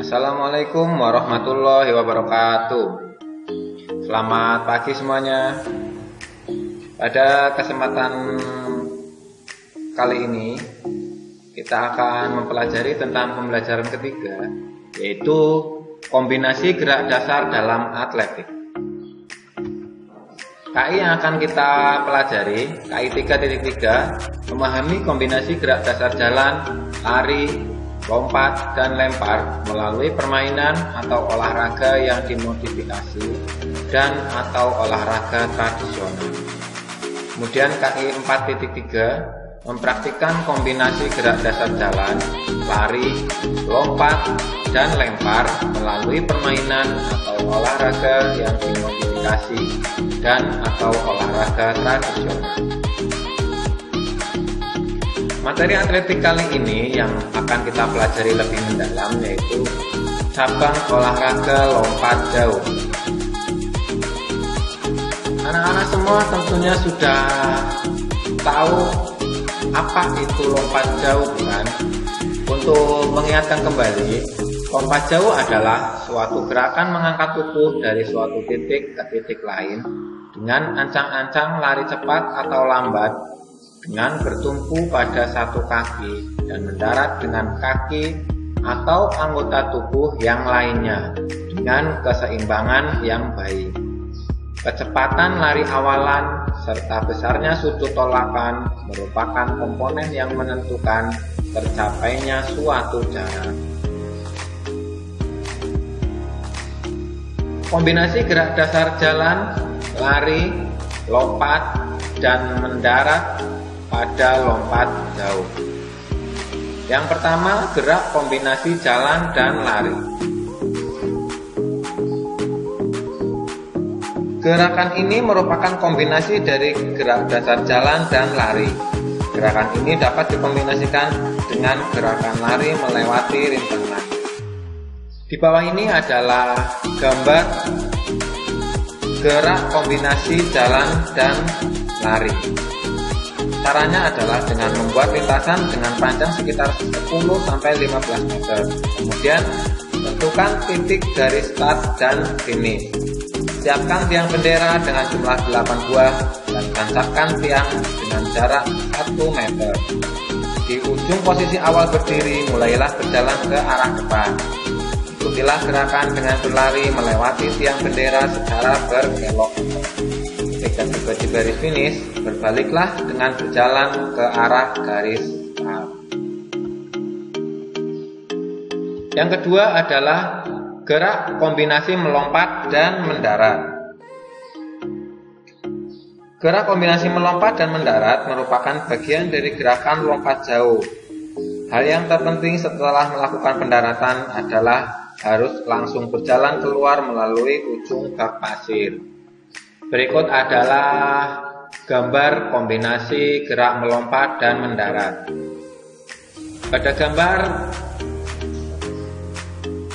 Assalamualaikum warahmatullahi wabarakatuh. Selamat pagi semuanya. Pada kesempatan kali ini kita akan mempelajari tentang pembelajaran ketiga, yaitu kombinasi gerak dasar dalam atletik. KI yang akan kita pelajari, KI 3.3, memahami kombinasi gerak dasar jalan, lari, lompat, dan lempar melalui permainan atau olahraga yang dimodifikasi dan atau olahraga tradisional. Kemudian KI 4.3 mempraktikkan kombinasi gerak dasar jalan, lari, lompat, dan lempar melalui permainan atau olahraga yang dimodifikasi dan atau olahraga tradisional. Materi atletik kali ini yang akan kita pelajari lebih mendalam yaitu cabang olahraga lompat jauh. Anak-anak semua tentunya sudah tahu apa itu lompat jauh, bukan? Untuk mengingatkan kembali, lompat jauh adalah suatu gerakan mengangkat tubuh dari suatu titik ke titik lain dengan ancang-ancang lari cepat atau lambat, dengan bertumpu pada satu kaki dan mendarat dengan kaki atau anggota tubuh yang lainnya dengan keseimbangan yang baik. Kecepatan lari awalan serta besarnya sudut tolakan merupakan komponen yang menentukan tercapainya suatu jarak. Kombinasi gerak dasar jalan, lari, lompat, dan mendarat pada lompat jauh. Yang pertama, gerak kombinasi jalan dan lari. Gerakan ini merupakan kombinasi dari gerak dasar jalan dan lari. Gerakan ini dapat dikombinasikan dengan gerakan lari melewati rintangan. Di bawah ini adalah gambar gerak kombinasi jalan dan lari. Caranya adalah dengan membuat lintasan dengan panjang sekitar 10-15 meter. Kemudian tentukan titik garis start dan finish. Siapkan tiang bendera dengan jumlah 8 buah dan tancapkan tiang dengan jarak 1 meter. Di ujung posisi awal berdiri, mulailah berjalan ke arah depan. Ikutilah gerakan dengan berlari melewati tiang bendera secara berkelok. Ketika tiba di garis finish, berbaliklah dengan berjalan ke arah garis start. Yang kedua adalah gerak kombinasi melompat dan mendarat. Gerak kombinasi melompat dan mendarat merupakan bagian dari gerakan lompat jauh. Hal yang terpenting setelah melakukan pendaratan adalah harus langsung berjalan keluar melalui ujung bak pasir. Berikut adalah gambar kombinasi gerak melompat dan mendarat. Pada gambar,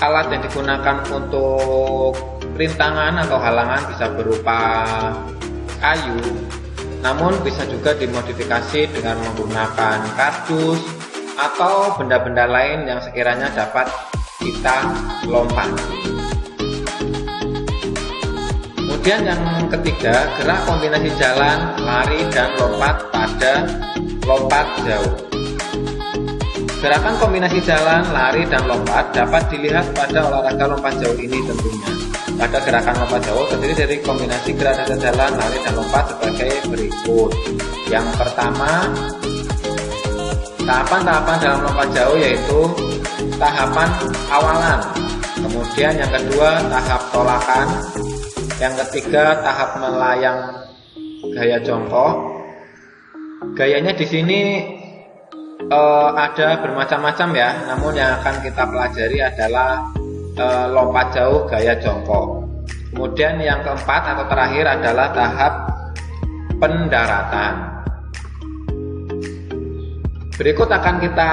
alat yang digunakan untuk rintangan atau halangan bisa berupa kayu, namun bisa juga dimodifikasi dengan menggunakan kardus atau benda-benda lain yang sekiranya dapat kita lompati. Kemudian yang ketiga, gerak kombinasi jalan, lari, dan lompat pada lompat jauh. Gerakan kombinasi jalan, lari, dan lompat dapat dilihat pada olahraga lompat jauh ini tentunya. Pada gerakan lompat jauh terdiri dari kombinasi gerak dasar jalan, lari, dan lompat sebagai berikut. Yang pertama, tahapan-tahapan dalam lompat jauh yaitu tahapan awalan. Kemudian yang kedua, tahap tolakan. Yang ketiga, tahap melayang gaya jongkok. Gayanya di sini ada bermacam-macam ya, namun yang akan kita pelajari adalah lompat jauh gaya jongkok. Kemudian yang keempat atau terakhir adalah tahap pendaratan. Berikut akan kita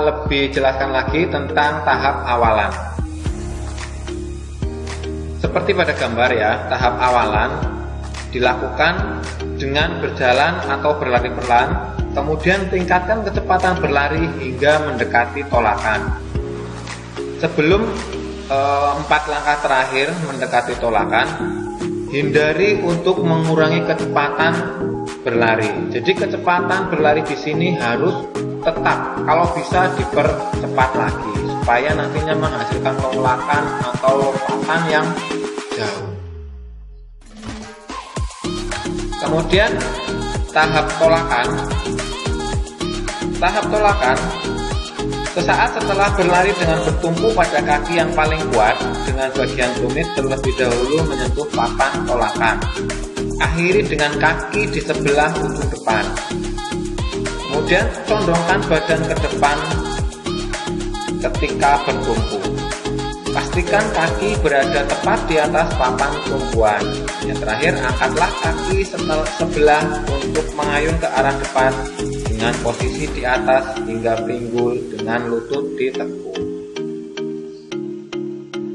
lebih jelaskan lagi tentang tahap awalan. Seperti pada gambar ya, tahap awalan dilakukan dengan berjalan atau berlari pelan, kemudian tingkatkan kecepatan berlari hingga mendekati tolakan. Sebelum 4 langkah terakhir mendekati tolakan, hindari untuk mengurangi kecepatan berlari. Jadi kecepatan berlari di sini harus tetap, kalau bisa dipercepat lagi supaya nantinya menghasilkan tolakan atau lompatan yang jauh. Kemudian tahap tolakan. Tahap tolakan sesaat setelah berlari dengan bertumpu pada kaki yang paling kuat dengan bagian tumit terlebih dahulu menyentuh papan tolakan. Akhiri dengan kaki di sebelah ujung depan. Kemudian condongkan badan ke depan ketika bertumpu. Pastikan kaki berada tepat di atas papan tumpuan. Yang terakhir, angkatlah kaki sebelah untuk mengayun ke arah depan dengan posisi di atas hingga pinggul dengan lutut ditekuk.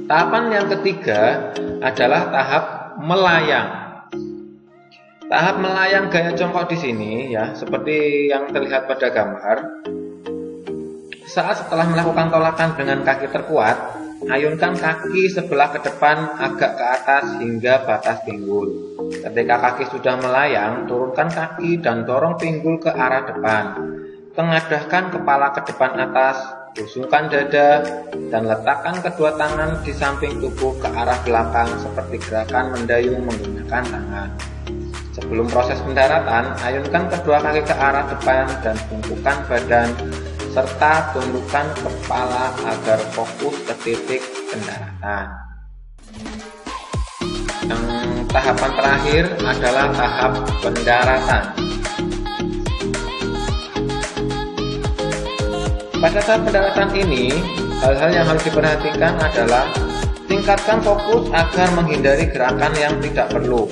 Tahapan yang ketiga adalah tahap melayang. Tahap melayang gaya jongkok di sini ya, seperti yang terlihat pada gambar. Saat setelah melakukan tolakan dengan kaki terkuat, ayunkan kaki sebelah ke depan agak ke atas hingga batas pinggul. Ketika kaki sudah melayang, turunkan kaki dan dorong pinggul ke arah depan. Tengadahkan kepala ke depan atas, usungkan dada, dan letakkan kedua tangan di samping tubuh ke arah belakang seperti gerakan mendayung menggunakan tangan. Sebelum proses pendaratan, ayunkan kedua kaki ke arah depan dan bungkukkan badan serta tundukkan kepala agar fokus ke titik pendaratan. Yang tahapan terakhir adalah tahap pendaratan. Pada tahap pendaratan ini, hal-hal yang harus diperhatikan adalah tingkatkan fokus agar menghindari gerakan yang tidak perlu.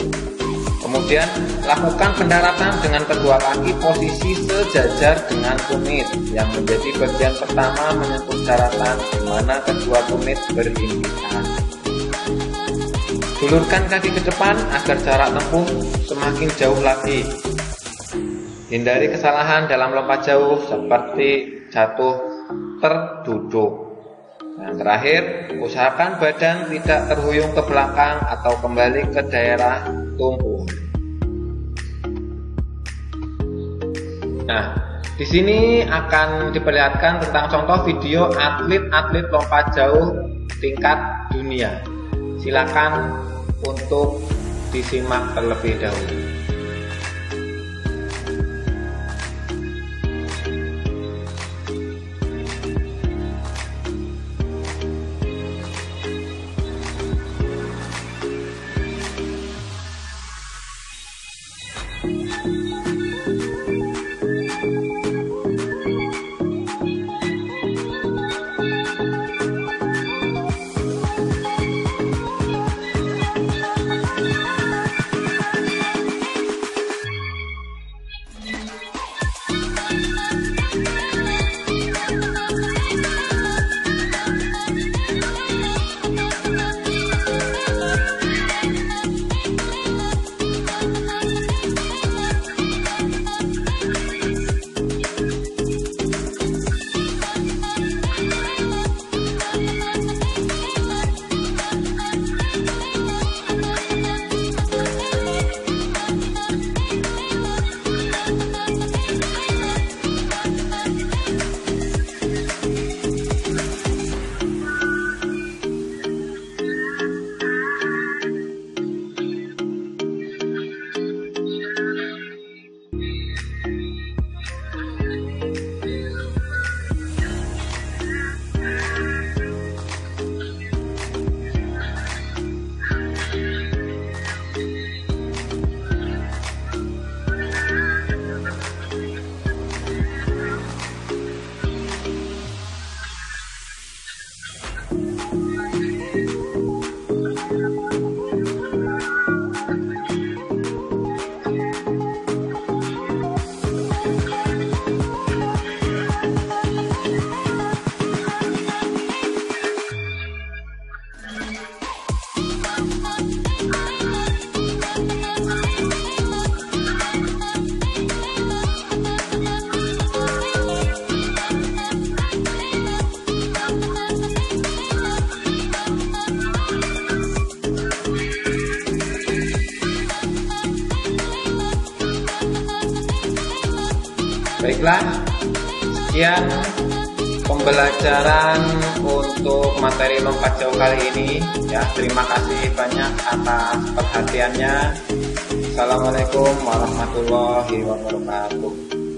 Kemudian, lakukan pendaratan dengan kedua kaki posisi sejajar dengan tumit yang menjadi bagian pertama menyentuh daratan di mana kedua tumit berhimpitan. Julurkan kaki ke depan agar jarak tempuh semakin jauh lagi. Hindari kesalahan dalam lompat jauh seperti jatuh terduduk. Yang terakhir, usahakan badan tidak terhuyung ke belakang atau kembali ke daerah tumpuan. Nah, di sini akan diperlihatkan tentang contoh video atlet-atlet lompat jauh tingkat dunia. Silakan untuk disimak terlebih dahulu. Baiklah, sekian pembelajaran untuk materi lompat jauh kali ini ya. Terima kasih banyak atas perhatiannya. Assalamualaikum warahmatullahi wabarakatuh.